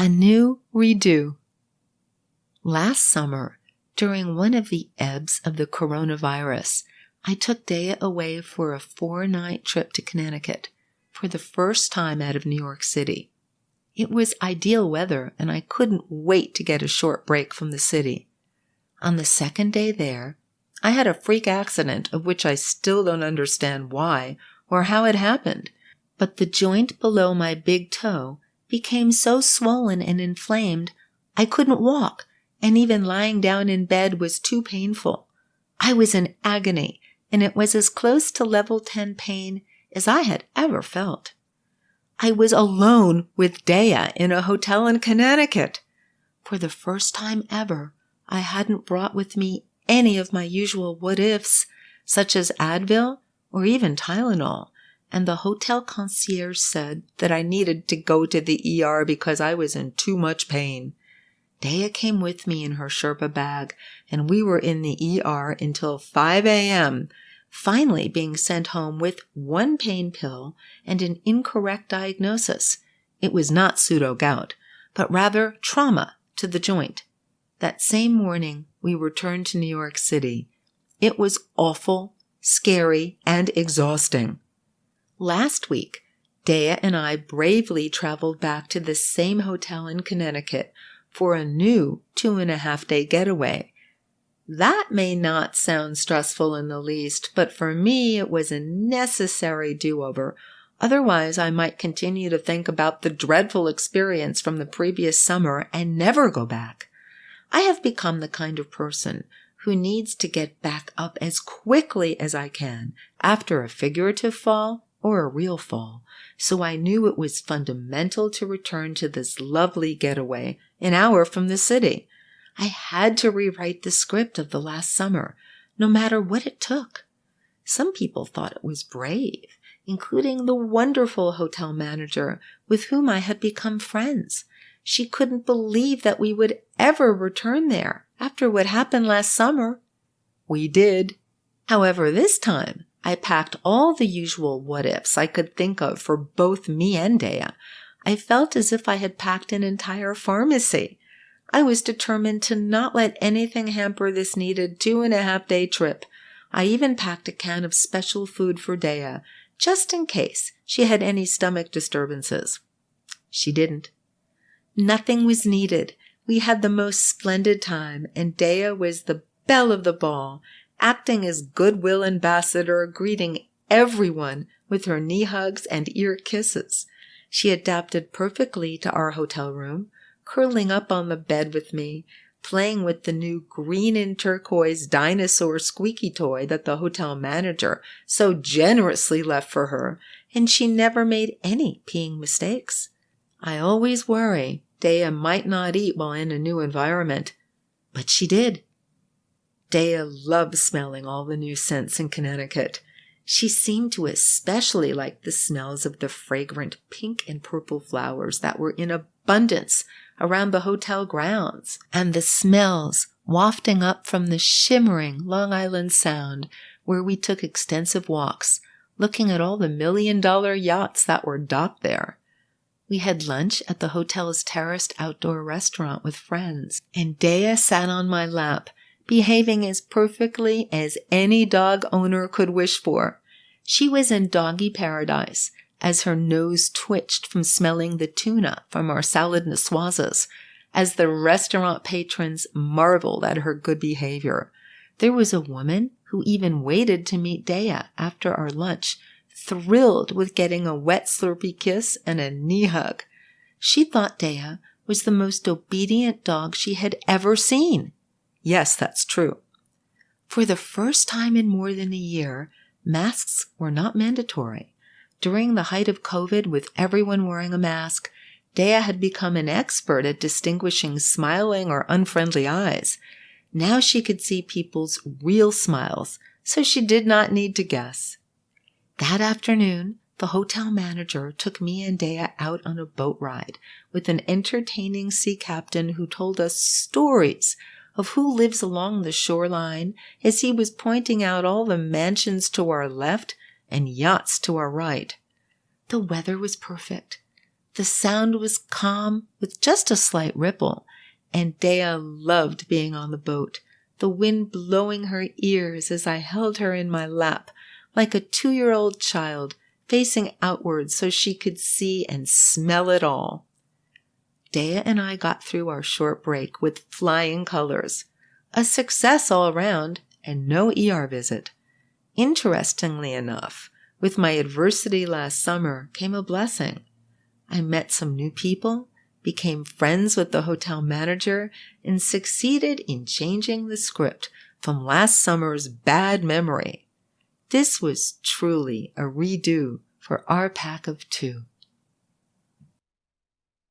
A new redo. Last summer, during one of the ebbs of the coronavirus, I took Dea away for a 4-night trip to Connecticut for the first time out of New York City. It was ideal weather, and I couldn't wait to get a short break from the city. On the second day there, I had a freak accident of which I still don't understand why or how it happened, but the joint below my big toe became so swollen and inflamed I couldn't walk, and even lying down in bed was too painful. I was in agony, and it was as close to level 10 pain as I had ever felt. I was alone with Dea in a hotel in Connecticut. For the first time ever, I hadn't brought with me any of my usual what-ifs, such as Advil or even Tylenol, and the hotel concierge said that I needed to go to the ER because I was in too much pain. Dea came with me in her Sherpa bag, and we were in the ER until 5 a.m., finally being sent home with one pain pill and an incorrect diagnosis. It was not pseudo gout, but rather trauma to the joint. That same morning, we returned to New York City. It was awful, scary, and exhausting. Last week, Dea and I bravely traveled back to the same hotel in Connecticut for a new 2.5-day getaway. That may not sound stressful in the least, but for me it was a necessary do-over. Otherwise, I might continue to think about the dreadful experience from the previous summer and never go back. I have become the kind of person who needs to get back up as quickly as I can after a figurative fall or a real fall, so I knew it was fundamental to return to this lovely getaway an hour from the city. I had to rewrite the script of the last summer, no matter what it took. Some people thought it was brave, including the wonderful hotel manager with whom I had become friends. She couldn't believe that we would ever return there after what happened last summer. We did. However, this time, I packed all the usual what-ifs I could think of for both me and Dea. I felt as if I had packed an entire pharmacy. I was determined to not let anything hamper this needed 2.5-day trip. I even packed a can of special food for Dea, just in case she had any stomach disturbances. She didn't. Nothing was needed. We had the most splendid time, and Dea was the belle of the ball, acting as goodwill ambassador, greeting everyone with her knee hugs and ear kisses. She adapted perfectly to our hotel room, curling up on the bed with me, playing with the new green and turquoise dinosaur squeaky toy that the hotel manager so generously left for her, and she never made any peeing mistakes. I always worry Dea might not eat while in a new environment, but she did. Dea loved smelling all the new scents in Connecticut. She seemed to especially like the smells of the fragrant pink and purple flowers that were in abundance around the hotel grounds, and the smells wafting up from the shimmering Long Island Sound, where we took extensive walks, looking at all the million-dollar yachts that were docked there. We had lunch at the hotel's terraced outdoor restaurant with friends, and Dea sat on my lap, behaving as perfectly as any dog owner could wish for. She was in doggy paradise, as her nose twitched from smelling the tuna from our salad niçoises, as the restaurant patrons marveled at her good behavior. There was a woman who even waited to meet Dea after our lunch, thrilled with getting a wet Slurpee kiss and a knee hug. She thought Dea was the most obedient dog she had ever seen. Yes, that's true. For the first time in more than a year, masks were not mandatory. During the height of COVID, with everyone wearing a mask, Dea had become an expert at distinguishing smiling or unfriendly eyes. Now she could see people's real smiles, so she did not need to guess. That afternoon, the hotel manager took me and Dea out on a boat ride with an entertaining sea captain who told us stories of who lives along the shoreline as he was pointing out all the mansions to our left and yachts to our right. The weather was perfect. The sound was calm with just a slight ripple, and Dea loved being on the boat, the wind blowing her ears as I held her in my lap like a 2-year-old child, facing outward so she could see and smell it all. Dea and I got through our short break with flying colors. A success all around and no ER visit. Interestingly enough, with my adversity last summer came a blessing. I met some new people, became friends with the hotel manager, and succeeded in changing the script from last summer's bad memory. This was truly a redo for our pack of 2.